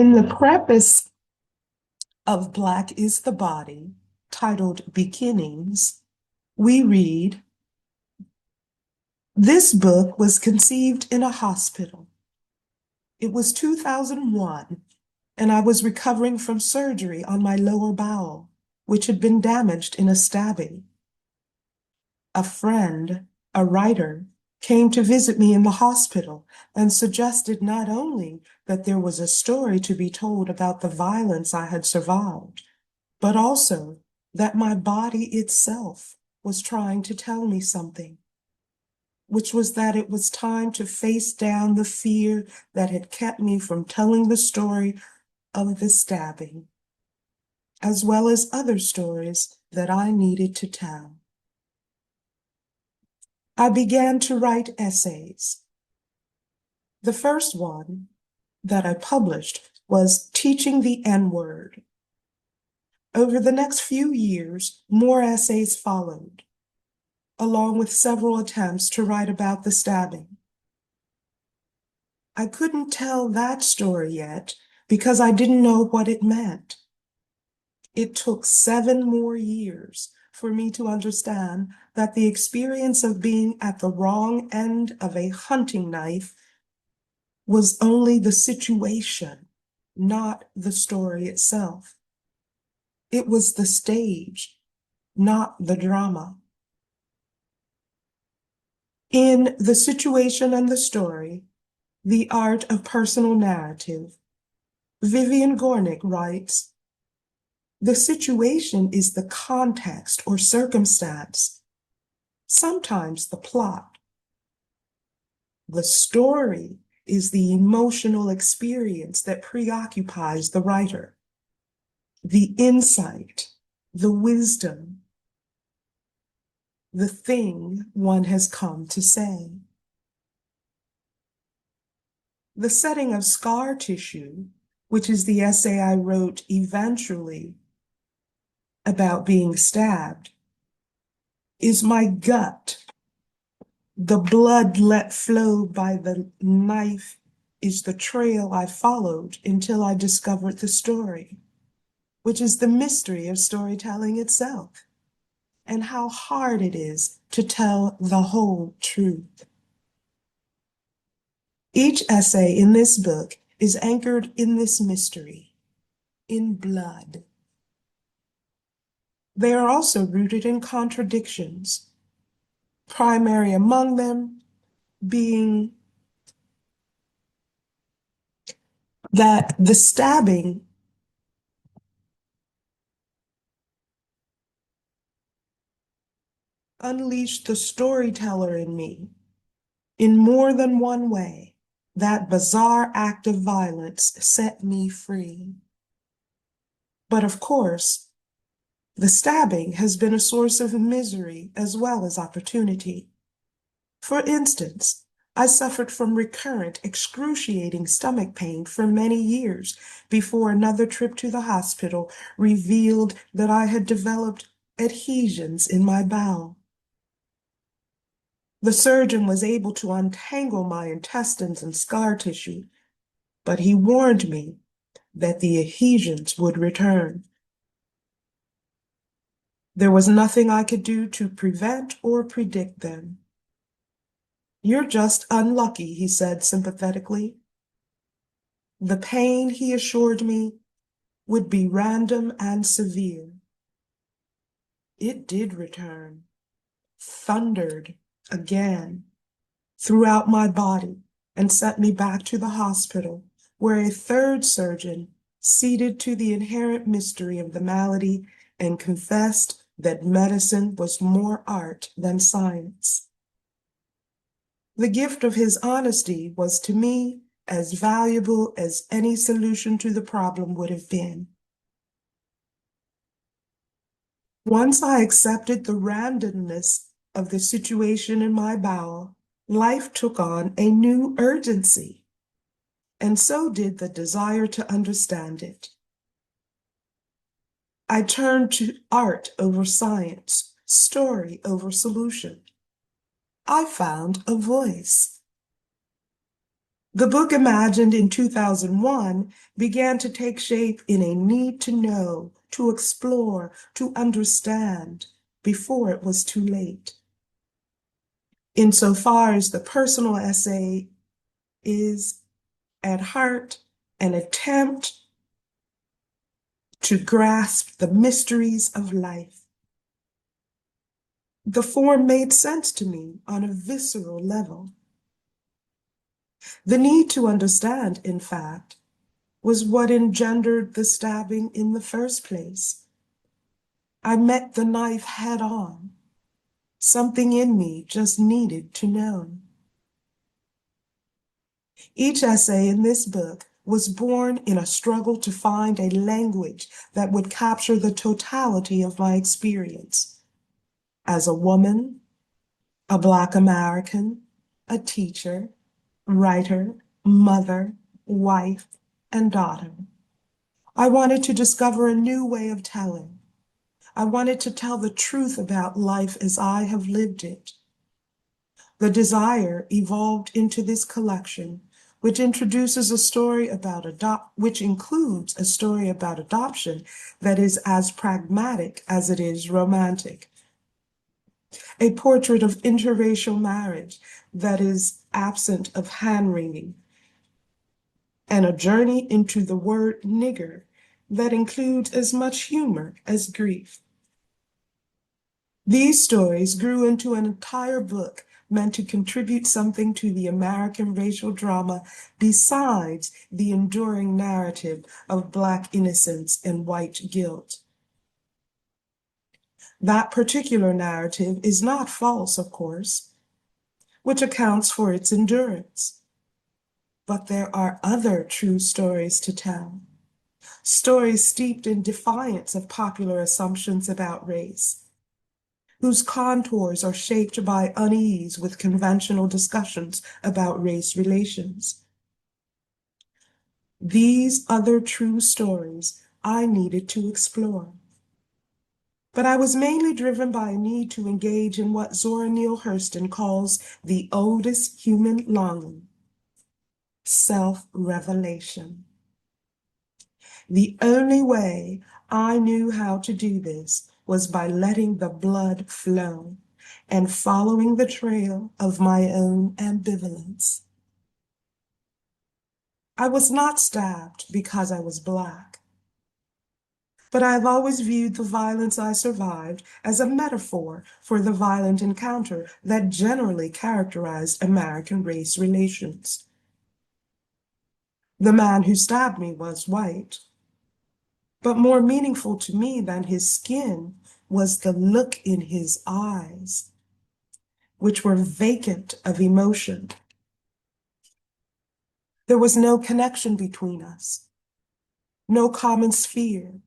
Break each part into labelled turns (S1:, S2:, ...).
S1: In the preface of Black is the Body, titled Beginnings, we read, "This book was conceived in a hospital. It was 2001, and I was recovering from surgery on my lower bowel, which had been damaged in a stabbing. A friend, a writer, came to visit me in the hospital and suggested not only that there was a story to be told about the violence I had survived, but also that my body itself was trying to tell me something, which was that it was time to face down the fear that had kept me from telling the story of the stabbing, as well as other stories that I needed to tell. I began to write essays. The first one that I published was Teaching the N-Word. Over the next few years, more essays followed, along with several attempts to write about the stabbing. I couldn't tell that story yet because I didn't know what it meant. It took 7 more years for me to understand that the experience of being at the wrong end of a hunting knife was only the situation, not the story itself. It was the stage, not the drama. In The Situation and the Story, The Art of Personal Narrative, Vivian Gornick writes, "The situation is the context or circumstance, sometimes the plot. The story is the emotional experience that preoccupies the writer, the insight, the wisdom, the thing one has come to say. The setting of scar tissue, which is the essay I wrote eventually about being stabbed, is my gut. The blood let flow by the knife is the trail I followed until I discovered the story, which is the mystery of storytelling itself, and how hard it is to tell the whole truth." Each essay in this book is anchored in this mystery, in blood. They are also rooted in contradictions, primary among them being that the stabbing unleashed the storyteller in me in more than one way. That bizarre act of violence set me free. But of course, the stabbing has been a source of misery as well as opportunity. For instance, I suffered from recurrent, excruciating stomach pain for many years before another trip to the hospital revealed that I had developed adhesions in my bowel. The surgeon was able to untangle my intestines and scar tissue, but he warned me that the adhesions would return. There was nothing I could do to prevent or predict them. "You're just unlucky," he said sympathetically. The pain, he assured me, would be random and severe. It did return, thundered again throughout my body, and sent me back to the hospital, where a third surgeon ceded to the inherent mystery of the malady and confessed that medicine was more art than science. The gift of his honesty was to me as valuable as any solution to the problem would have been. Once I accepted the randomness of the situation in my bowel, life took on a new urgency, and so did the desire to understand it. I turned to art over science, story over solution. I found a voice. The book imagined in 2001 began to take shape in a need to know, to explore, to understand before it was too late. Insofar as the personal essay is at heart an attempt to grasp the mysteries of life, the form made sense to me on a visceral level. The need to understand, in fact, was what engendered the stabbing in the first place. I met the knife head on. Something in me just needed to know. Each essay in this book was born in a struggle to find a language that would capture the totality of my experience as a woman, a Black American, a teacher, writer, mother, wife, and daughter. I wanted to discover a new way of telling. I wanted to tell the truth about life as I have lived it. The desire evolved into this collection, which introduces a story about which includes a story about adoption that is as pragmatic as it is romantic. A portrait of interracial marriage that is absent of hand-wringing, and a journey into the word nigger that includes as much humor as grief. These stories grew into an entire book meant to contribute something to the American racial drama besides the enduring narrative of Black innocence and white guilt. That particular narrative is not false, of course, which accounts for its endurance. But there are other true stories to tell, stories steeped in defiance of popular assumptions about race, whose contours are shaped by unease with conventional discussions about race relations. These other true stories I needed to explore. But I was mainly driven by a need to engage in what Zora Neale Hurston calls the oldest human longing, self-revelation. The only way I knew how to do this was by letting the blood flow and following the trail of my own ambivalence. I was not stabbed because I was Black, but I have always viewed the violence I survived as a metaphor for the violent encounter that generally characterized American race relations. The man who stabbed me was white, but more meaningful to me than his skin was the look in his eyes, which were vacant of emotion. There was no connection between us, no common sphere,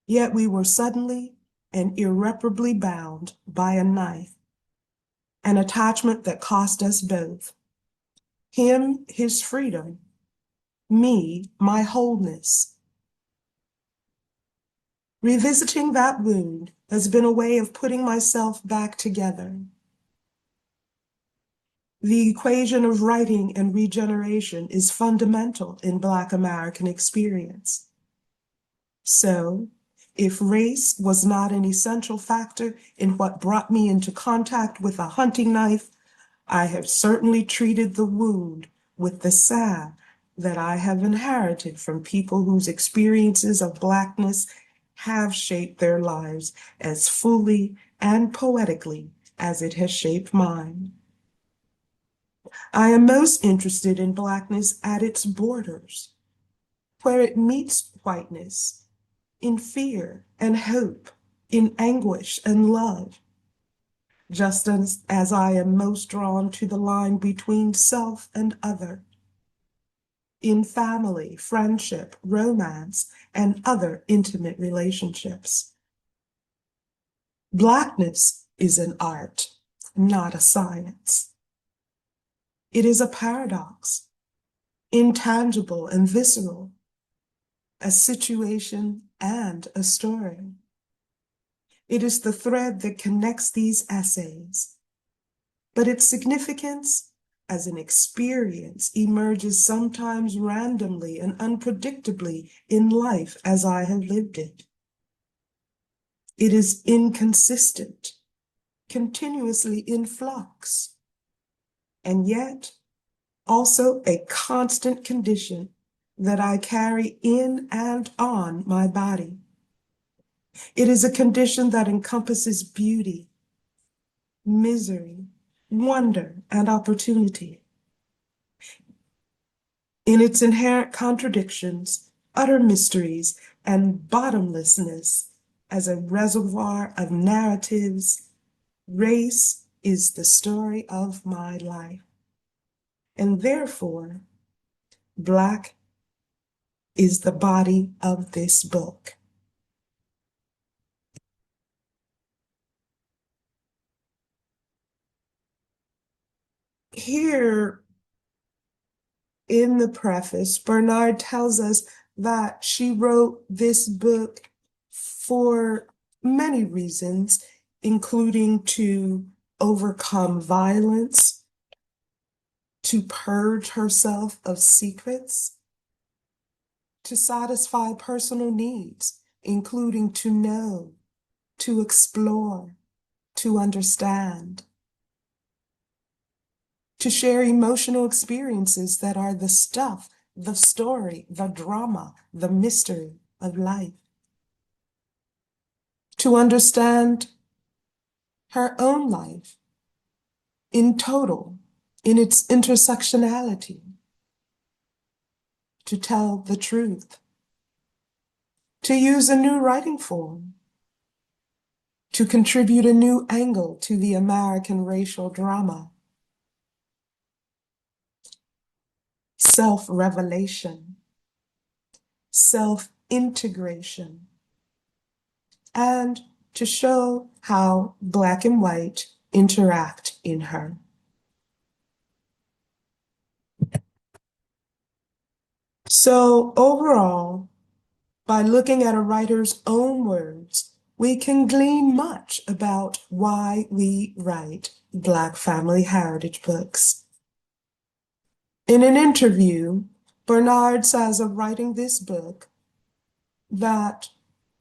S1: yet we were suddenly and irreparably bound by a knife, an attachment that cost us both. Him, his freedom, me, my wholeness. Revisiting that wound has been a way of putting myself back together. The equation of writing and regeneration is fundamental in Black American experience. So, if race was not an essential factor in what brought me into contact with a hunting knife, I have certainly treated the wound with the salve that I have inherited from people whose experiences of Blackness have shaped their lives as fully and poetically as it has shaped mine. I am most interested in Blackness at its borders, where it meets whiteness, in fear and hope, in anguish and love, just as I am most drawn to the line between self and other, in family, friendship, romance, and other intimate relationships. Blackness is an art, not a science. It is a paradox, intangible and visceral, a situation and a story. It is the thread that connects these essays, but its significance as an experience emerges sometimes randomly and unpredictably in life as I have lived it. It is inconsistent, continuously in flux, and yet also a constant condition that I carry in and on my body. It is a condition that encompasses beauty, misery, wonder, and opportunity. In its inherent contradictions, utter mysteries, and bottomlessness, as a reservoir of narratives, race is the story of my life. And therefore, Black is the body of this book. Here in the preface, Bernard tells us that she wrote this book for many reasons, including to overcome violence, to purge herself of secrets, to satisfy personal needs, including to know, to explore, to understand, to share emotional experiences that are the stuff, the story, the drama, the mystery of life, to understand her own life in total, in its intersectionality, to tell the truth, to use a new writing form, to contribute a new angle to the American racial drama, self-revelation, self-integration, and to show how Black and white interact in her. So overall, by looking at a writer's own words, we can glean much about why we write Black family heritage books. In an interview, Bernard says of writing this book that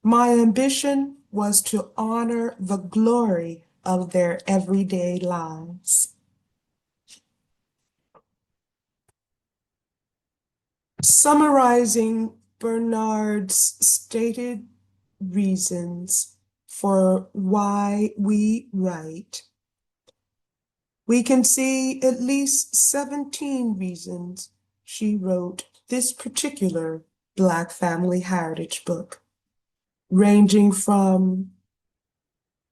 S1: my ambition was to honor the glory of their everyday lives. Summarizing Bernard's stated reasons for why we write, we can see at least 17 reasons she wrote this particular Black family heritage book, ranging from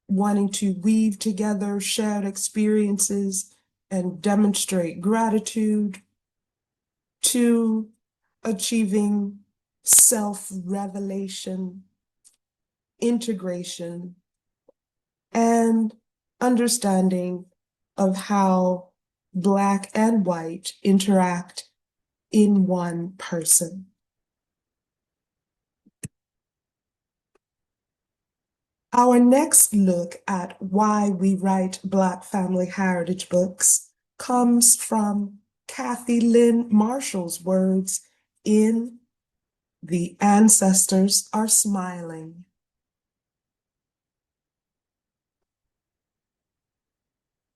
S1: wanting to weave together shared experiences and demonstrate gratitude, to achieving self-revelation, integration, and understanding of how Black and white interact in one person. Our next look at why we write Black family heritage books comes from Kathy Lynn Marshall's words in The Ancestors Are Smiling.